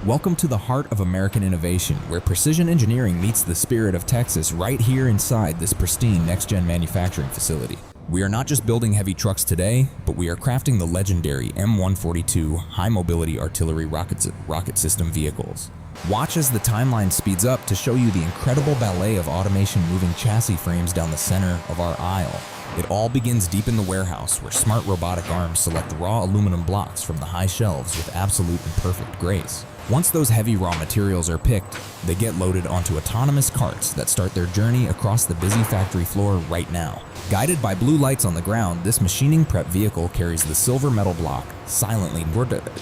Welcome to the heart of American innovation, where precision engineering meets the spirit of Texas right here inside this pristine next-gen manufacturing facility. We are not just building heavy trucks today, but we are crafting the legendary M142 high-mobility artillery rocket system vehicles. Watch as the timeline speeds up to show you the incredible ballet of automation moving chassis frames down the center of our aisle. It all begins deep in the warehouse, where smart robotic arms select raw aluminum blocks from the high shelves with absolute and perfect grace. Once those heavy raw materials are picked, they get loaded onto autonomous carts that start their journey across the busy factory floor right now. Guided by blue lights on the ground, this machining prep vehicle carries the silver metal block silently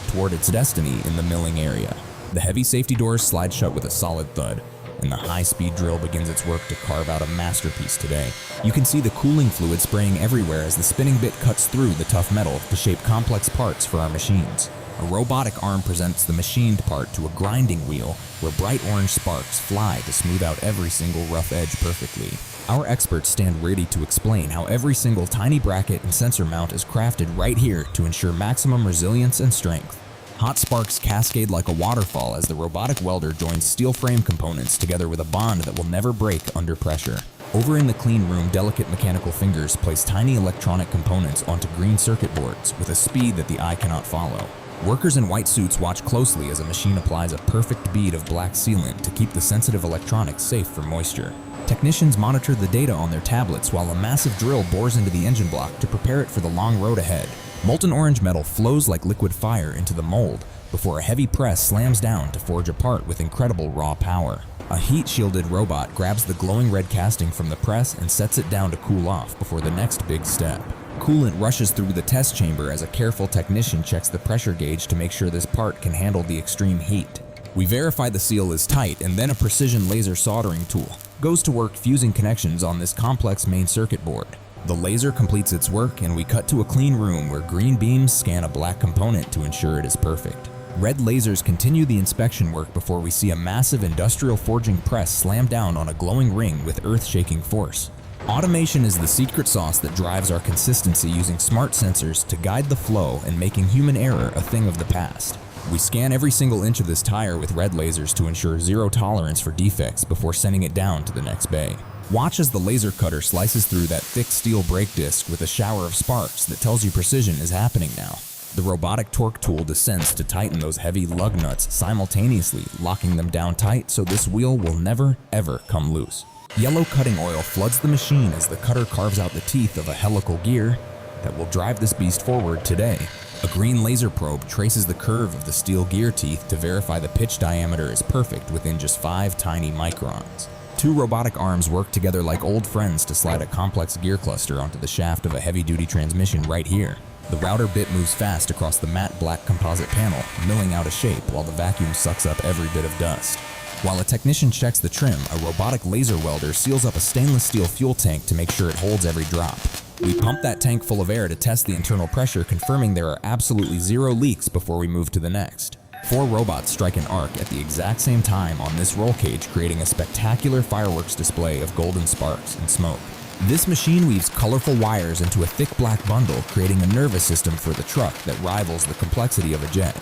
toward its destiny in the milling area. The heavy safety doors slide shut with a solid thud, and the high-speed drill begins its work to carve out a masterpiece today. You can see the cooling fluid spraying everywhere as the spinning bit cuts through the tough metal to shape complex parts for our machines. A robotic arm presents the machined part to a grinding wheel where bright orange sparks fly to smooth out every single rough edge perfectly. Our experts stand ready to explain how every single tiny bracket and sensor mount is crafted right here to ensure maximum resilience and strength. Hot sparks cascade like a waterfall as the robotic welder joins steel frame components together with a bond that will never break under pressure. Over in the clean room, delicate mechanical fingers place tiny electronic components onto green circuit boards with a speed that the eye cannot follow. Workers in white suits watch closely as a machine applies a perfect bead of black sealant to keep the sensitive electronics safe from moisture. Technicians monitor the data on their tablets while a massive drill bores into the engine block to prepare it for the long road ahead. Molten orange metal flows like liquid fire into the mold before a heavy press slams down to forge a part with incredible raw power. A heat-shielded robot grabs the glowing red casting from the press and sets it down to cool off before the next big step. Coolant rushes through the test chamber as a careful technician checks the pressure gauge to make sure this part can handle the extreme heat. We verify the seal is tight, and then a precision laser soldering tool goes to work fusing connections on this complex main circuit board. The laser completes its work, and we cut to a clean room where green beams scan a black component to ensure it is perfect. Red lasers continue the inspection work before we see a massive industrial forging press slam down on a glowing ring with earth-shaking force. Automation is the secret sauce that drives our consistency, using smart sensors to guide the flow and making human error a thing of the past. We scan every single inch of this tire with red lasers to ensure zero tolerance for defects before sending it down to the next bay. Watch as the laser cutter slices through that thick steel brake disc with a shower of sparks that tells you precision is happening now. The robotic torque tool descends to tighten those heavy lug nuts simultaneously, locking them down tight so this wheel will never, ever come loose. Yellow cutting oil floods the machine as the cutter carves out the teeth of a helical gear that will drive this beast forward today. A green laser probe traces the curve of the steel gear teeth to verify the pitch diameter is perfect within just 5 tiny microns. 2 robotic arms work together like old friends to slide a complex gear cluster onto the shaft of a heavy-duty transmission right here. The router bit moves fast across the matte black composite panel, milling out a shape while the vacuum sucks up every bit of dust. While a technician checks the trim, a robotic laser welder seals up a stainless steel fuel tank to make sure it holds every drop. We pump that tank full of air to test the internal pressure, confirming there are absolutely 0 leaks before we move to the next. 4 robots strike an arc at the exact same time on this roll cage, creating a spectacular fireworks display of golden sparks and smoke. This machine weaves colorful wires into a thick black bundle, creating a nervous system for the truck that rivals the complexity of a jet.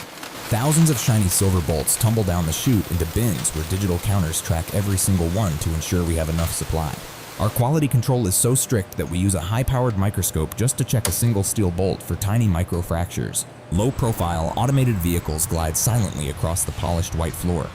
Thousands of shiny silver bolts tumble down the chute into bins where digital counters track every single one to ensure we have enough supply. Our quality control is so strict that we use a high-powered microscope just to check a single steel bolt for tiny microfractures. Low-profile, automated vehicles glide silently across the polished white floor,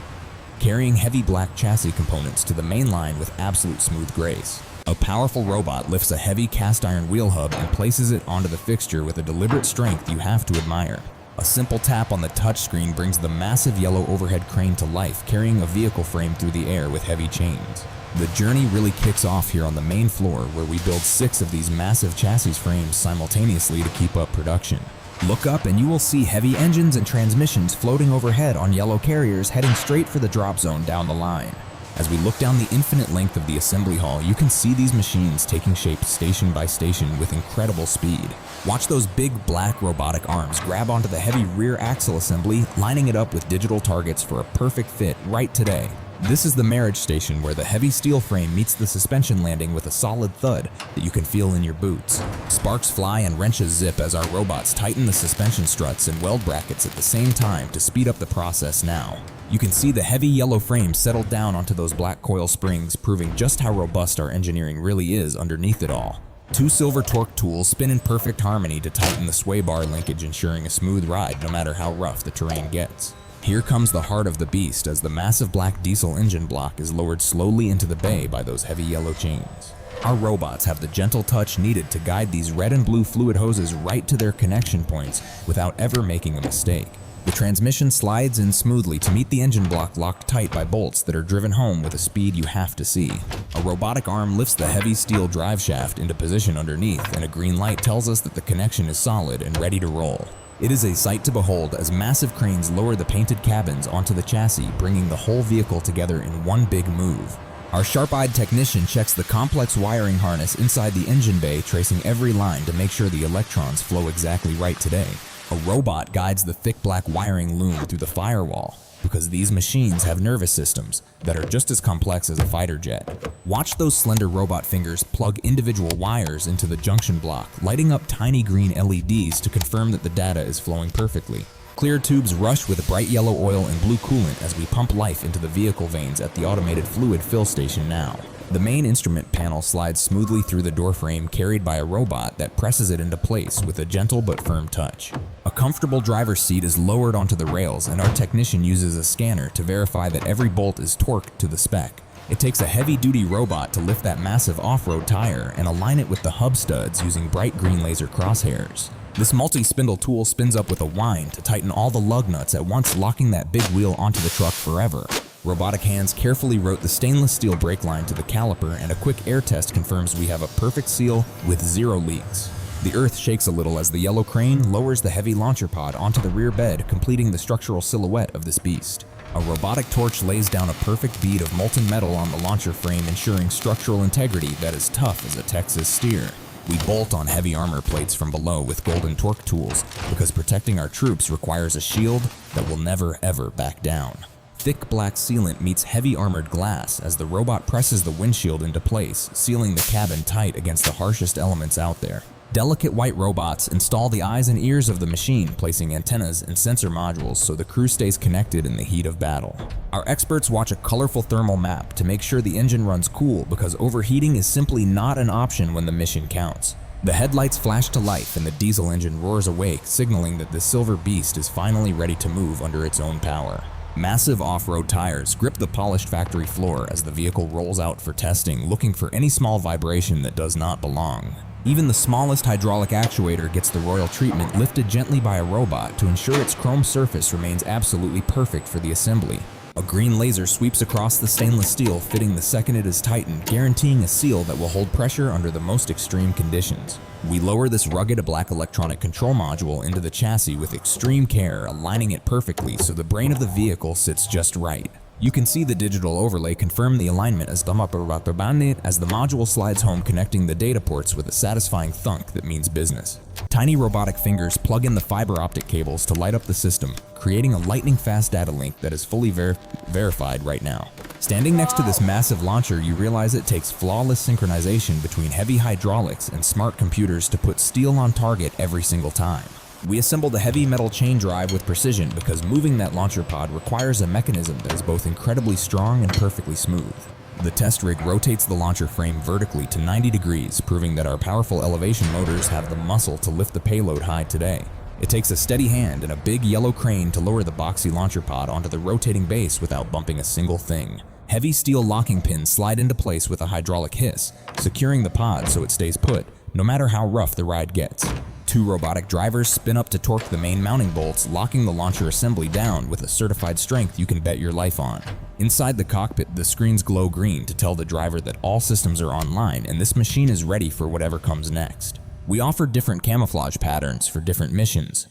carrying heavy black chassis components to the main line with absolute smooth grace. A powerful robot lifts a heavy cast-iron wheel hub and places it onto the fixture with a deliberate strength you have to admire. A simple tap on the touchscreen brings the massive yellow overhead crane to life, carrying a vehicle frame through the air with heavy chains. The journey really kicks off here on the main floor, where we build 6 of these massive chassis frames simultaneously to keep up production. Look up and you will see heavy engines and transmissions floating overhead on yellow carriers heading straight for the drop zone down the line. As we look down the infinite length of the assembly hall, you can see these machines taking shape station by station with incredible speed. Watch those big black robotic arms grab onto the heavy rear axle assembly, lining it up with digital targets for a perfect fit right today. This is the marriage station where the heavy steel frame meets the suspension landing with a solid thud that you can feel in your boots. Sparks fly and wrenches zip as our robots tighten the suspension struts and weld brackets at the same time to speed up the process now. You can see the heavy yellow frame settle down onto those black coil springs, proving just how robust our engineering really is underneath it all. Two silver torque tools spin in perfect harmony to tighten the sway bar linkage, ensuring a smooth ride no matter how rough the terrain gets. Here comes the heart of the beast as the massive black diesel engine block is lowered slowly into the bay by those heavy yellow chains. Our robots have the gentle touch needed to guide these red and blue fluid hoses right to their connection points without ever making a mistake. The transmission slides in smoothly to meet the engine block locked tight by bolts that are driven home with a speed you have to see. A robotic arm lifts the heavy steel drive shaft into position underneath, and a green light tells us that the connection is solid and ready to roll. It is a sight to behold as massive cranes lower the painted cabins onto the chassis, bringing the whole vehicle together in one big move. Our sharp-eyed technician checks the complex wiring harness inside the engine bay, tracing every line to make sure the electrons flow exactly right today. A robot guides the thick black wiring loom through the firewall, because these machines have nervous systems that are just as complex as a fighter jet. Watch those slender robot fingers plug individual wires into the junction block, lighting up tiny green LEDs to confirm that the data is flowing perfectly. Clear tubes rush with bright yellow oil and blue coolant as we pump life into the vehicle veins at the automated fluid fill station now. The main instrument panel slides smoothly through the doorframe, carried by a robot that presses it into place with a gentle but firm touch. A comfortable driver's seat is lowered onto the rails, and our technician uses a scanner to verify that every bolt is torqued to the spec. It takes a heavy-duty robot to lift that massive off-road tire and align it with the hub studs using bright green laser crosshairs. This multi-spindle tool spins up with a whine to tighten all the lug nuts at once, locking that big wheel onto the truck forever. Robotic hands carefully route the stainless steel brake line to the caliper, and a quick air test confirms we have a perfect seal with 0 leaks. The earth shakes a little as the yellow crane lowers the heavy launcher pod onto the rear bed, completing the structural silhouette of this beast. A robotic torch lays down a perfect bead of molten metal on the launcher frame, ensuring structural integrity that is tough as a Texas steer. We bolt on heavy armor plates from below with golden torque tools, because protecting our troops requires a shield that will never ever back down. Thick black sealant meets heavy armored glass as the robot presses the windshield into place, sealing the cabin tight against the harshest elements out there. Delicate white robots install the eyes and ears of the machine, placing antennas and sensor modules so the crew stays connected in the heat of battle. Our experts watch a colorful thermal map to make sure the engine runs cool, because overheating is simply not an option when the mission counts. The headlights flash to life and the diesel engine roars awake, signaling that the silver beast is finally ready to move under its own power. Massive off-road tires grip the polished factory floor as the vehicle rolls out for testing, looking for any small vibration that does not belong. Even the smallest hydraulic actuator gets the royal treatment, lifted gently by a robot to ensure its chrome surface remains absolutely perfect for the assembly. A green laser sweeps across the stainless steel, fitting the second it is tightened, guaranteeing a seal that will hold pressure under the most extreme conditions. We lower this rugged black electronic control module into the chassis with extreme care, aligning it perfectly so the brain of the vehicle sits just right. You can see the digital overlay confirm the alignment as the module slides home, connecting the data ports with a satisfying thunk that means business. Tiny robotic fingers plug in the fiber optic cables to light up the system, creating a lightning-fast data link that is fully verified right now. Standing next to this massive launcher, you realize it takes flawless synchronization between heavy hydraulics and smart computers to put steel on target every single time. We assemble the heavy metal chain drive with precision because moving that launcher pod requires a mechanism that is both incredibly strong and perfectly smooth. The test rig rotates the launcher frame vertically to 90 degrees, proving that our powerful elevation motors have the muscle to lift the payload high today. It takes a steady hand and a big yellow crane to lower the boxy launcher pod onto the rotating base without bumping a single thing. Heavy steel locking pins slide into place with a hydraulic hiss, securing the pod so it stays put, no matter how rough the ride gets. Two robotic drivers spin up to torque the main mounting bolts, locking the launcher assembly down with a certified strength you can bet your life on. Inside the cockpit, the screens glow green to tell the driver that all systems are online and this machine is ready for whatever comes next. We offer different camouflage patterns for different missions,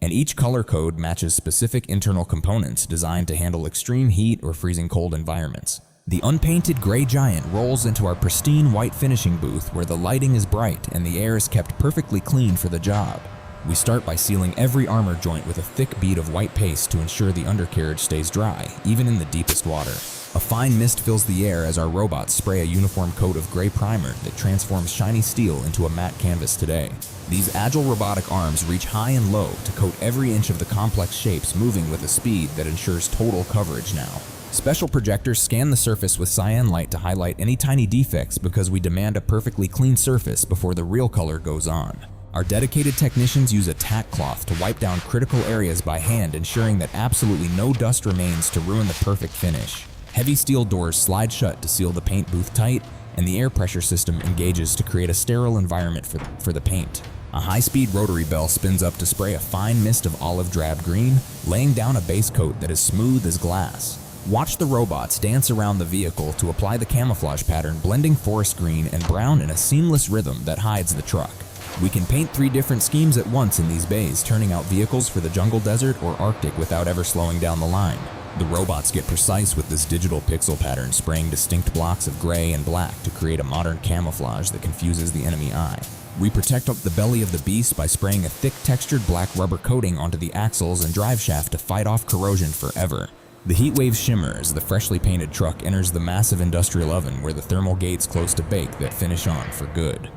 and each color code matches specific internal components designed to handle extreme heat or freezing cold environments. The unpainted gray giant rolls into our pristine white finishing booth where the lighting is bright and the air is kept perfectly clean for the job. We start by sealing every armor joint with a thick bead of white paste to ensure the undercarriage stays dry, even in the deepest water. A fine mist fills the air as our robots spray a uniform coat of gray primer that transforms shiny steel into a matte canvas today. These agile robotic arms reach high and low to coat every inch of the complex shapes, moving with a speed that ensures total coverage now. Special projectors scan the surface with cyan light to highlight any tiny defects because we demand a perfectly clean surface before the real color goes on. Our dedicated technicians use a tack cloth to wipe down critical areas by hand, ensuring that absolutely no dust remains to ruin the perfect finish. Heavy steel doors slide shut to seal the paint booth tight, and the air pressure system engages to create a sterile environment for the paint. A high-speed rotary bell spins up to spray a fine mist of olive drab green, laying down a base coat that is smooth as glass. Watch the robots dance around the vehicle to apply the camouflage pattern, blending forest green and brown in a seamless rhythm that hides the truck. We can paint 3 different schemes at once in these bays, turning out vehicles for the jungle, desert, or Arctic without ever slowing down the line. The robots get precise with this digital pixel pattern, spraying distinct blocks of gray and black to create a modern camouflage that confuses the enemy eye. We protect up the belly of the beast by spraying a thick textured black rubber coating onto the axles and drive shaft to fight off corrosion forever. The heat waves shimmer as the freshly painted truck enters the massive industrial oven where the thermal gates close to bake that finish on for good.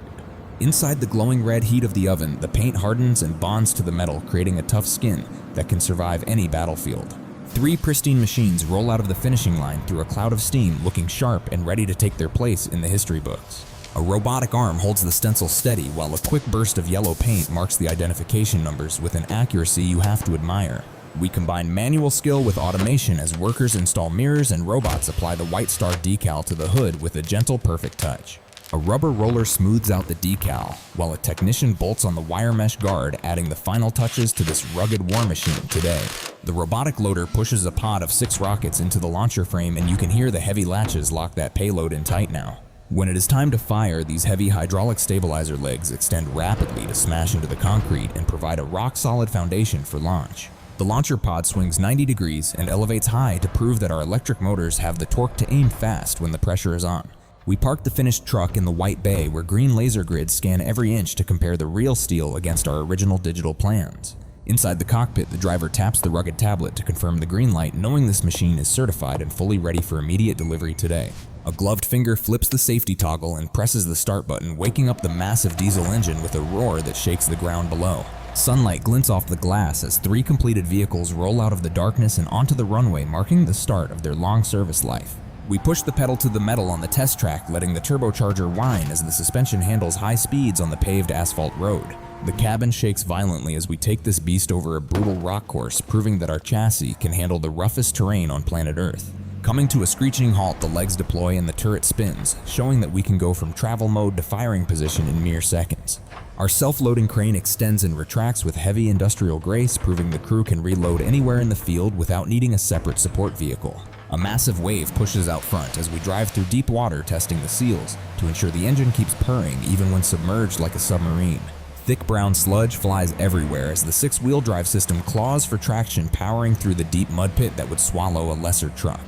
Inside the glowing red heat of the oven, the paint hardens and bonds to the metal, creating a tough skin that can survive any battlefield. 3 pristine machines roll out of the finishing line through a cloud of steam, looking sharp and ready to take their place in the history books. A robotic arm holds the stencil steady, while a quick burst of yellow paint marks the identification numbers with an accuracy you have to admire. We combine manual skill with automation as workers install mirrors and robots apply the White Star decal to the hood with a gentle, perfect touch. A rubber roller smooths out the decal, while a technician bolts on the wire mesh guard, adding the final touches to this rugged war machine today. The robotic loader pushes a pod of 6 rockets into the launcher frame, and you can hear the heavy latches lock that payload in tight now. When it is time to fire, these heavy hydraulic stabilizer legs extend rapidly to smash into the concrete and provide a rock-solid foundation for launch. The launcher pod swings 90 degrees and elevates high to prove that our electric motors have the torque to aim fast when the pressure is on. We park the finished truck in the white bay where green laser grids scan every inch to compare the real steel against our original digital plans. Inside the cockpit, the driver taps the rugged tablet to confirm the green light, knowing this machine is certified and fully ready for immediate delivery today. A gloved finger flips the safety toggle and presses the start button, waking up the massive diesel engine with a roar that shakes the ground below. Sunlight glints off the glass as 3 completed vehicles roll out of the darkness and onto the runway, marking the start of their long service life. We push the pedal to the metal on the test track, letting the turbocharger whine as the suspension handles high speeds on the paved asphalt road. The cabin shakes violently as we take this beast over a brutal rock course, proving that our chassis can handle the roughest terrain on planet Earth. Coming to a screeching halt, the legs deploy and the turret spins, showing that we can go from travel mode to firing position in mere seconds. Our self-loading crane extends and retracts with heavy industrial grace, proving the crew can reload anywhere in the field without needing a separate support vehicle. A massive wave pushes out front as we drive through deep water, testing the seals to ensure the engine keeps purring even when submerged like a submarine. Thick brown sludge flies everywhere as the 6-wheel drive system claws for traction, powering through the deep mud pit that would swallow a lesser truck.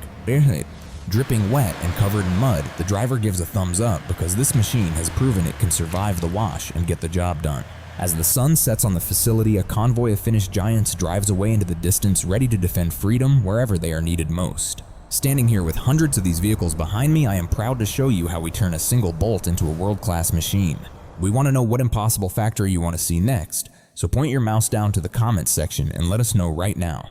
Dripping wet and covered in mud, the driver gives a thumbs up because this machine has proven it can survive the wash and get the job done. As the sun sets on the facility, a convoy of finished giants drives away into the distance, ready to defend freedom wherever they are needed most. Standing here with hundreds of these vehicles behind me, I am proud to show you how we turn a single bolt into a world-class machine. We want to know what impossible factory you want to see next, so point your mouse down to the comments section and let us know right now.